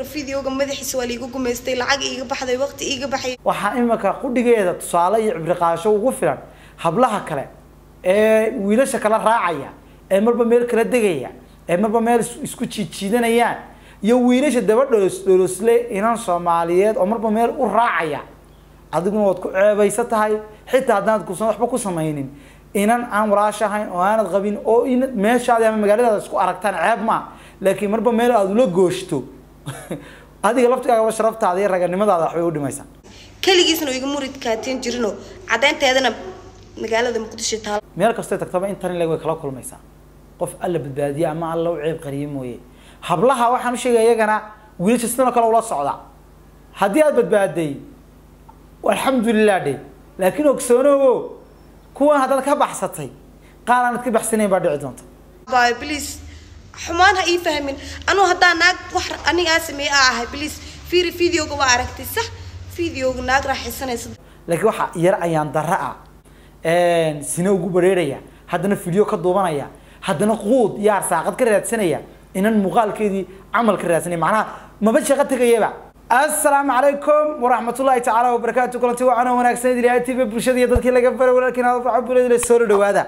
fiidiyowga madaxiisa waa liigu gumaystay lacag iiga baxday waqti iiga baxay waxaa imika qudhigeeda tusaale iyo cibri qaadasho ugu filan hablaha kale ee wiilasha kala raacaya ee marba meel kala degaya ee marba meel isku jiidanayaan iyo wiilasha daba dholosle inaan Soomaaliyeed oo marba meel u raacaya adiguna waad ku ceebaysan tahay xitaa haddaad ku waxba ku sameeynin inaan aan walaashahayn oo aanad qabin oo in meeshaada ama magaalada isku aragtaan ceeb ma laakiin marba meel aad ula gooshto adiga laftigaaga sharaftaada iyo raganimadaada wax way u dhimaysaa kaligiisna iga murid kaateen jirino cadeynteedana magaalada Muqdisho taal meel kasta tagtaba intan laga kala kulmaysaa qof alla badbaadiya ama alla u ceeb qariyo mooyee hablaha waxaan u sheegay iyagana wiilasha sidoo kale ula socda hadii aad badbaaday alxamdulillah de laakiin ogsoonowo kuwan hadda ka baxsatay qaalan ka baxsaneen baa dhici doonta bye please xumaan ha ii fahmin anoo hadda naag wax aniga sameey ah please fiiri fiidiyowga waa aragtay sax fiidiyowga naag raaxaysanaysa laakiin waxa yar ayaan darra sina ugu bareeraya haddana fiidiyo ka duubanaya haddana quud yaar saaqad ka raadsanaya inaan muuqaalkeedii amal ka raadsanay macnaha maba shaqo tagayaba السلام عليكم ورحمة الله تعالى وبركاته كل شيء وأنا وناكسين دلوقتي ببرشة يدك اللي قبل ولكن هذا عبد الله السور هذا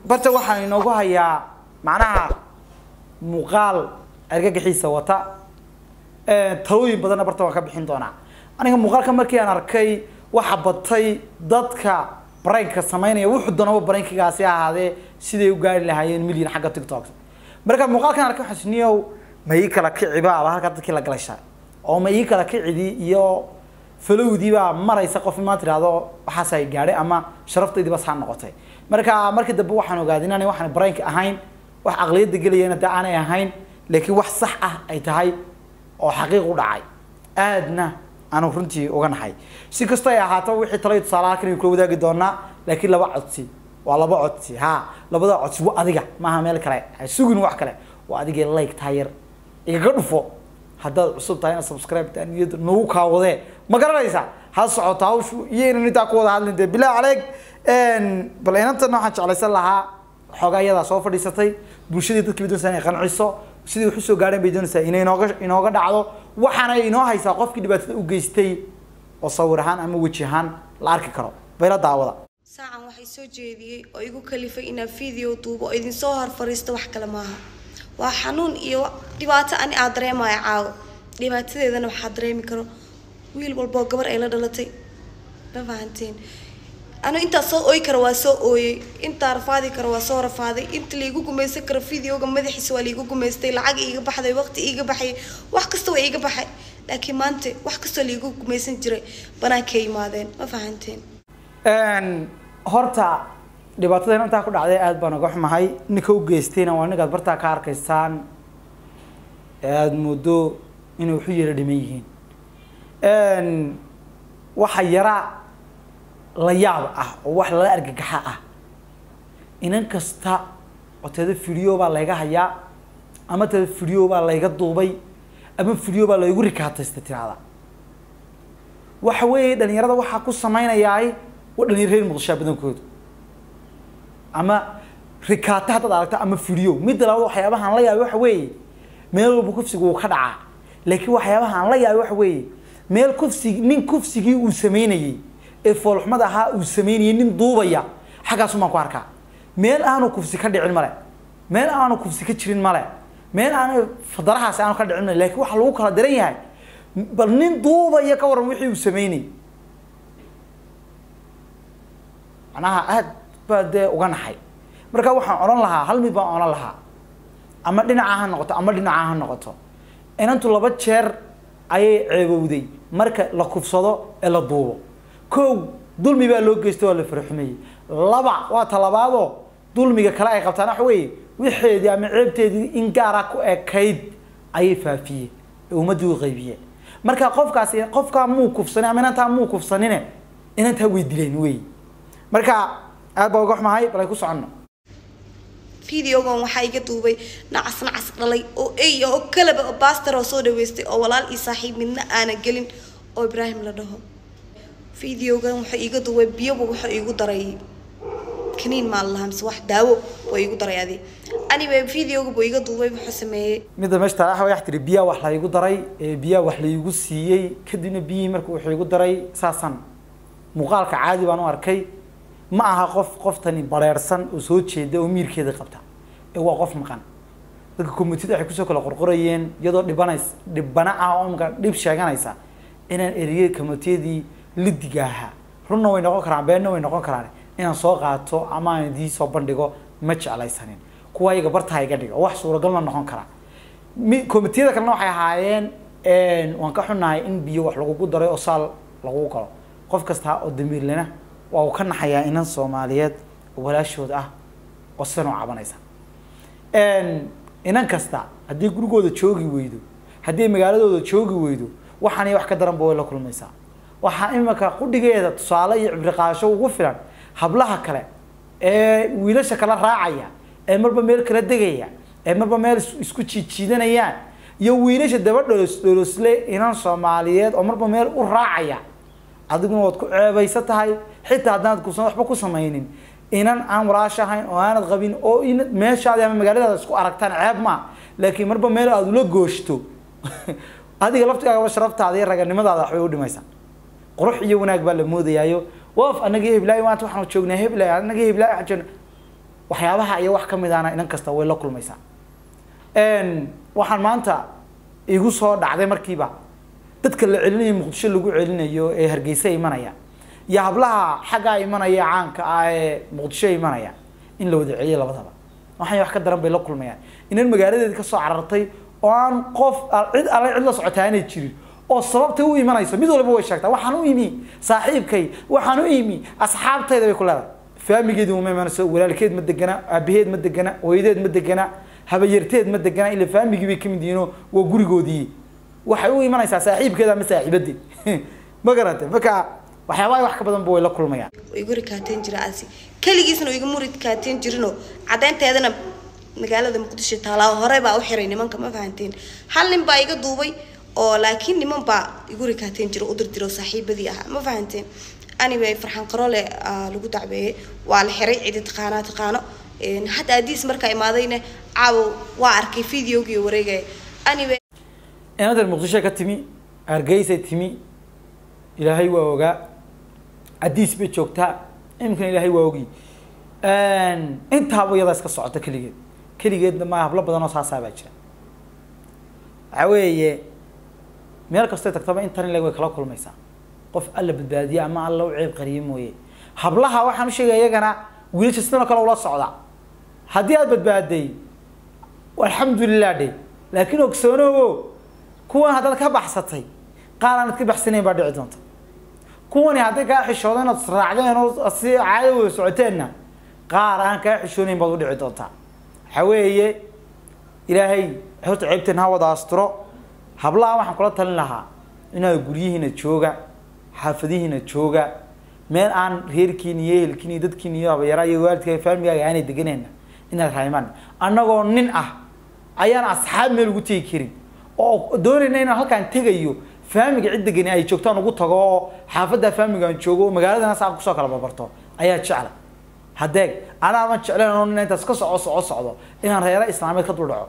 برتا واحد نوجها يا معناها مقال أرجع حيسة وطا توي بدنا برتا وكب حنطونا أنا مقال كم مركي أنا ركي وحبطي ضدك برينك سمايني وحدنا وبرينك قاسية هذا سيدي وقايل لهاي مليون حاجة تيك توك بركة مقال كان ركي حسنيه ما يكلا كعبا وهذا كذا كلا قلشة أو ما يكلا كعدي يا فلو دي بقى مرة يسقف ما ترى هذا حاسة جاري أما شرفت دي بس عن نقطة مركا دبوا حنو قاعدين أنا واحد برينك أهين واحد أغلية دقيقة أنا تعاني أهين لكن واحد صح أي تهاي أو حقيقة ودعاي أدنى أنا فرنتي وكان حي سكستي حتى وحي طريقة صلاة كنا يقولوا ده قدرنا لكن لا بعدتي ولا بعدتي ها لا بدأ عدتي وأديك ما هم مالك راي سوق نوع كله وأديك لايك تاير يقرفوا هذا عصب تاعنا سبسكرايب تاني نوكا وذا ما قرريسا هالصعوتاوش يين نتاكو هذا اللي بالله عليك إن بلين أنت نحكي على سلها حاجة يدا صوفر ديستي بوشدي تكبي بدون سنة خان عيسى سيدي وحسوا قارن بدون سنة إنه دعوة وحنا إنه هاي ساقف كده بتوجستي وصورهان أم وجهان لارك كرو بلا دعوة ساعة وحي سوجي أو يقول كلفة إن فيديو توب أو إذن صور فريست وحكي لماها وحنون إيو دبعت أني أدري ما يعاو دبعت إذا أنا حدري كرو ويل بالبوجبر إلى دلتي ما فهمتين أنا أنت صو أوي كروا صو أوي أنت رفادي كروا صو رفادي أنت اللي يجوكم مسكر فيديو جم مدح سوالي يجوكم مستي العج يجي بحد وقت يجي بحي وحكستوا يجي بحي لكن ما أنت وحكستوا اللي يجوكم مسنجري بنا كي ماذين ما فهمتين هرتا dhibaatadeen inta ku dhacday aad baan uga xumahay ninka u geystayna waa ninka barta ka arkaysaan aad muddo inuu wuxuu yara dhiman yihiin waxa yara la yaab ah oo wax la argagaxa ah inan kasta oo tada video baa laga hayaa ama tada video baa laga duubay ama video baa lagu rikaataystay tirada waxa weeye dhalinyarada waxa ku sameeyay wadaniireen muqdisho badankooda ama rikaata hadda aragta ama video mid la waxyaabahan la yaabay waxa weeye meel walba kufsigu ka dhaca laakiin waxyaabahan la yaabay waxa weeye meel kufsigii uu sameeyay ee foolxumada ahaa uu sameeyay nin duubaya xagaas uma ku arkaa meel aanu kufsi ka dhicin male meel aanu kufsi ka jirin male meel aanu fadarahaas aanu ka dhicin male laakiin waxa lagu kala diran yahay bal nin duubaya ka waran wixii uu sameeyay anaha aad baad uga naxay marka waxaan oran lahaa hal mid baan oran lahaa ama dhinaca ha noqoto inantu laba jeer ayay ceebowday marka la kufsado ee la duubo koow dulmi baa loo geystay oo la farxumay laba waa talabaado dulmiga kale ay qabtaan wax weey wixeedii ama ceebteedii in gaar ah ku ekayd ayay faafiyeen ummaddu qaybiyeen marka qofka muu kufsanay ama inanta muu kufsanine inanta way dileen weey marka aad baa uga xumahay balay ku socono fiidiyowgan waxa iga duubay nacas dhalay oo ay oo kalaba pastor oo soo dhaweystay oo walaal ii saaxiib midna aan gelin oo Ibrahim la dhaho fiidiyowgan waxa iga duubay biyo waxa igu daray كنين مع الله مس واحد داو ويقول دري هذه أنا بفيديو بويقول دوبي بحسمه midda meesha taa waxa tiri biya wax la igu daray biya wax la igu siiyay kadibna biyi markuu wax igu daray saasan muuqaalka caadi baan u arkay ma aha qoftani bareersan oo soo jeeda oo miirkeeda qabta ee waa qof maqan dadka community waxay ku soo kala qorqorayeen iyadoo dhibana ah oo marka dhib sheeganaysa inaan eriyay community lidigaha runna way noqon karaan beenna way noqon karaan inaan soo qaato ama aan idii soo bandhigo ma jeclaysanin kuwa iyaga barta iga dhigo wax suuragal ma noqon kara committee-da kalena waxay ahaayeen waan ka xunahay in biyo wax lagu daray oo saal lagu galo qof kasta oo damiir lena waa uu ka naxayaa inan Soomaaliyeed oo walaashood ah oo sano cabanaysa inan kasta haddii gurigooda joogi weydo haddii magaaladooda joogi weydo waxaan wax ka daran boo la kulmaysaa waxa imaka qudhigeeda tusaale iyo cibri qaasho ugu filan hablaha kale wiilasha kala raacaya marba meel kala degaya marba meel isku jiidanayaan iyo wiilasha dabadhoolosle inan Soomaaliyeed oo marba meel u raacaya adiguna wad ku ceebaysatahay xitaa haddaad ku waxba ku sameeynin inan aan walaashahayn oo aanad qabin oo in meeshaada ama magaalada isku aragtaan ceeb ma laakiin marba meel aad ula gooshto adiga laftigaaga sharaftaada iyo raganimadaada wax way u dhimaysaa qurux iyo wanaag baa la moodayaayo waaf anaga heblaay maanta waxaan joognaa heblaay anaga heblaay waxaan waxyaabaha iyo wax kamid ahna inan kasta way la kulmaysaa waxaan maanta igu soo dhacday markiiba dadka la celinayo Muqdisho lagu celinayo ee Hargeysa imanaya ya hablaha xaga imanaya caanka ah ee Muqdisho imanaya in la wada celiyo labadaba waxay wax ka daran bay la kulmayaan inaan magaaladeeda ka soo carartay oo aan qof cid la socotaanay jirin oo sababta u imanayso mid walba way sheegtaa waxaan u imi saaxiibkay waxaan u imi asxaabtayda bay ku leedahay faamigeedu uma imanayso walaalkeed ma degana aabaheed ma degana hooyadeed ma degana habayarteed ma degana ila faamigii bay kamid yihiin oo gurigoodii waxay u imanaysaa saaxiibkeeda ama saaxiibadii ma garantay marka waxyaabaha wax ka badan boo la kulmayaan way guri kaateen jira asi kaligiisna iga murid kaateen jirino cadeynteedana magaalada Muqdisho taalaw hore baa u xiray nimanka ma fahanteen hal nin baa iga duubay oo laakiin niman baa guri kaateen jira u dirtiro saaxiibadii ah ma fahanteen ani way farxan qarole lagu dacbeeyay waa la xiray cid taqaano hatta hadiis marka imaadayna caaw waa arkay fiidiyowgii wareegay ani way inaad Muqdisho ka timi Hargeysa timi ilaahay waa ogaa hadiis bay joogtaa imkan ilaahay waa ogi inta wayada iska socota kaligeedna ma habla badan oo saasaaba jira aweeye meel kasta tagtaba intan lagu kala kulmaysa qof alla badbaadiya ama alla u ceeb qariyo mooyee hablaha waxaan u sheegay iyagana wiilasha sidoo kale ula socda hadii aad badbaaday alxamdulillah laakiin ogsoonowo kuwan hadda ka baxsatay qaaraan ka baxsaneen baa dhici doonta kuwani hadda ka xishoodana raacdeen oo si caadi u socoteena qaaraan ka xishoonin baa u dhici doonta haweeye ilaahay horta ceebteen ha wada astro hablaha waxaan kula talin lahaa inay guriyihiina jooga xaafadihiina jooga meel aan reerkiin iyo ehelkiin iyo dadkiin iyo abayara iyo waalidka faamigaaga aanay deganayna inaad raaymaan annagoo nin ah ayaan asxaab meel ugu tegi karin oo doonayna inaan halkaan tegayo faamiga cid degan ay joogtaan ugu tago oo xaafada faamigaan joogo magaaladana saaq ku soo kala barbarto ayaa jecel hadeeg ana ma jeclaan oo inta iska socdo inaan reer islaameed ka dul dhaco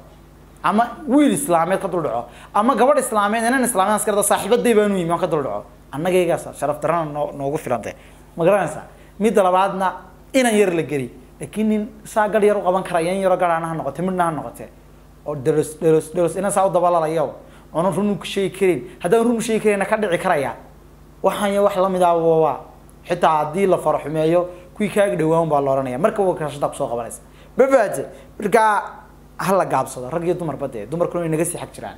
ama wiil islaameed ka dul dhaco ama gabadh islaameed inaan islaameed askarada saaxiibaday baan u yimi ka dul dhaco annagaygaas sharaf daran noogu filantay ma garanaysa mid labaadna inaan yar la gari laakiin saagal yar u qaban karayaan yar garaanaha noqotay midna noqotay oo daros ina saa u dabalalayo oo run ku sheey karin haddaan run sheey karin ka dhici karaya waxaan wax la mid ah waa xitaa hadii la farxumeeyo kuwii kaaga dhawaan baa la oranaya marka uu ka shaqo soo qabanaysa babaade marka hal gaabsado rag iyo dumar badee dumarkuna inaga sii xaq jiraan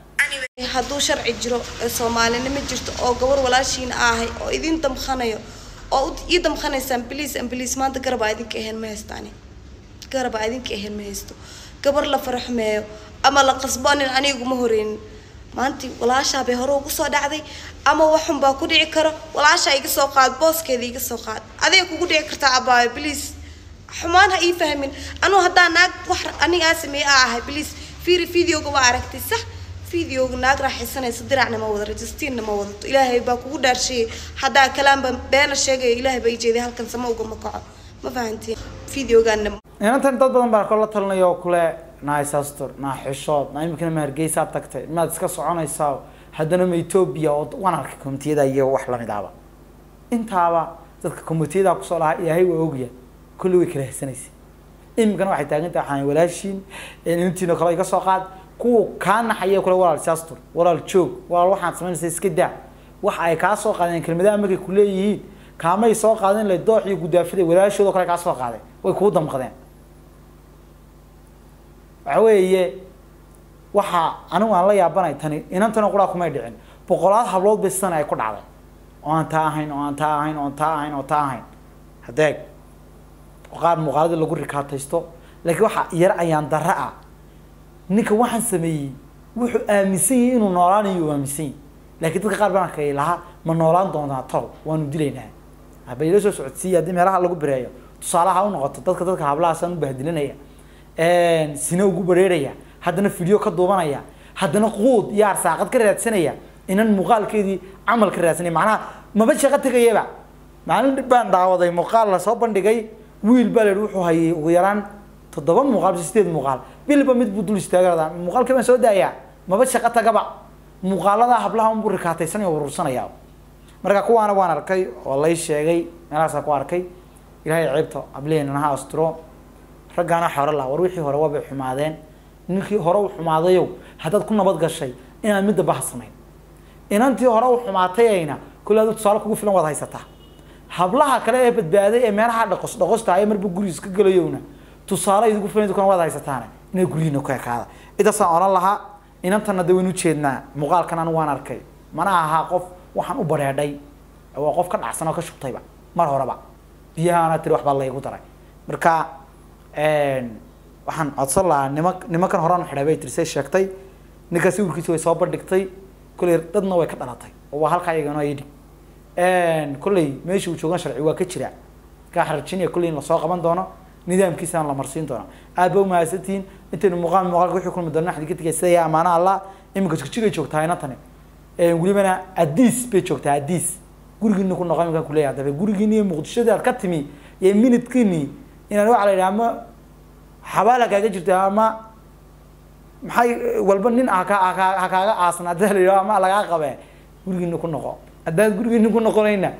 hadduu sharci jiro Soomaalina ma jirto oo gabar walaashiin ahay oo idin damkhanayo oo ii damkhanaysaan please maanta garab idinka ahayn ma haystaani garab idinka ahayn ma haysto gabar la farxumeeyo ama la qasbaanin anigu ma horeen maanta walaasha bay hore ugu soo dhacday ama waxun baa ku dhici karo walaasha iga soo qaad booskeeda iga soo qaad adeeg kugu dhici karta abaa please xumaan ha ii fahmin anu hadaa naag wax aniga sameey ahay please fiiri fiidiyowga waa aragtay sax fiidiyowga naag raaxaysanaysa diracna ma wada registerna ma wada ilaahay baa kugu dhaarshay hadaa kalaam been sheegay ilaahay bay jeeday halkan sama uga ma kaco ma fahantiin fideogan inantan dad badan baa kala talinayo kule nice astor na xishood na imkana ma Hargeysa tagtay maad iska soconaysaa haddana ma Ethiopia oo wanarka komitiyada iyo wax la mid ah intaaba dadka komitiyada ku soo lahaa Ilaahay waa ogyahay kulli way kala hesanaysay imkana waxay taagan tahay walaashin intiina kale iga soo qaad ku kaana xayay kula walaal astor walaal joog walaal waxaan sameynaysaa iska daa wax ay ka soo qaadeen kelmadaha markay ku leeyihiin kaamay soo qaadeen la doox iyo gudaafida walaashooda kale ka soo qaadeen way ku damqadeen waxweeye waxa anigu aan la yaabanay tani inantana qura kuma dhicin boqolaad hablood bisan ay ku dhacday oo aan taa ahayn hadeeg qaar muuqaalada lagu rikaataysto laakiin waxa yar ayaan darra ah ninka waxaan sameeyay wuxuu aaminsan yahay inuu noolaanayo aaminsan laakiin dadka qaar baan ka ilaha ma noolaan doonaa tol waanu dilaynaa abaylo soo socodsiya hadii meelaha lagu bireeyo tusaalaha u noqoto dadka hablahaasaan u bahdilinaya sina ugu bareeraya haddana video ka duubanaya haddana quud iyo arsaaqad ka raadsanaya inan muuqaalkeedii camal ka raadsanaya macnaha maba shaqo tagayaba maalin baan daawaday muuqaal la soo bandhigay wiil baa wuxuu hayay ugu yaraan 7 muuqaal 8 muuqaal bilba mid buu dul istaagada muuqaalka baan soo daaya maba shaqo tagaba muuqaalada hablaha un buu rikaataysan oo urursanaya marka kuwaana waan arkay oo la sheegay meelaha ku arkay ilaahay ceebto ableenanaha astro ragana xoro la war wixii hore waa xumaadeen ninkii hore u xumaadayo hadad ku nabad gashay inaan mid bahsanayn inantii hore u xumaatayayna kulladu tusaale kugu filan wada haysataa hablaha kale ee badbaaday ee meelaha dhaqosta ay marba guri iska galayowna tusaale idigu filan kan wada haysataana inay guriina ku ekaada ida soo oran laha inantana dawaynu jeednaa muuqaalkan aan waan arkay mana aha qof waxaan u bareeday oo qof ka dhacsan oo ka shubtayba mar horeba biyaha tiri wax baa la igu daray marka waxaan codsan lahaa nimankan horaan xidhabay tirsay sheegtay ninka sawirkiisa way soo bandhigtay kulay dadna way ka dhalatay oo waa halka ayagana ay dhig kulay meeshii uu joogan sharci waa ka jira ka xarjin kulay la soo qaban doono nidaamkiisa la marsiin doono aabo maasatiin inta muuqaalka wixii kulmi doona xadiga sida amaana Allah imika jiga joogtaa inantani gurigana adis bay joogtaa adis gurigiina ku noqon ka kuleeyahay daba gurigiina muqdishada ka timi ee minidkini inaan wax la yiraahdo xabaala kaaga jirta ama maxay walba nin kaaga aasnaa la ama laga qabay gurigiina ku noqo hadaad gurigiina ku noqonayna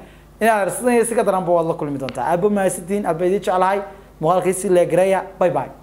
inaad arsadan si ka daran baa wada kulmi doontaa aabo maasidin abaydi jeclahay muuqaalkiisa la gareeya bye bye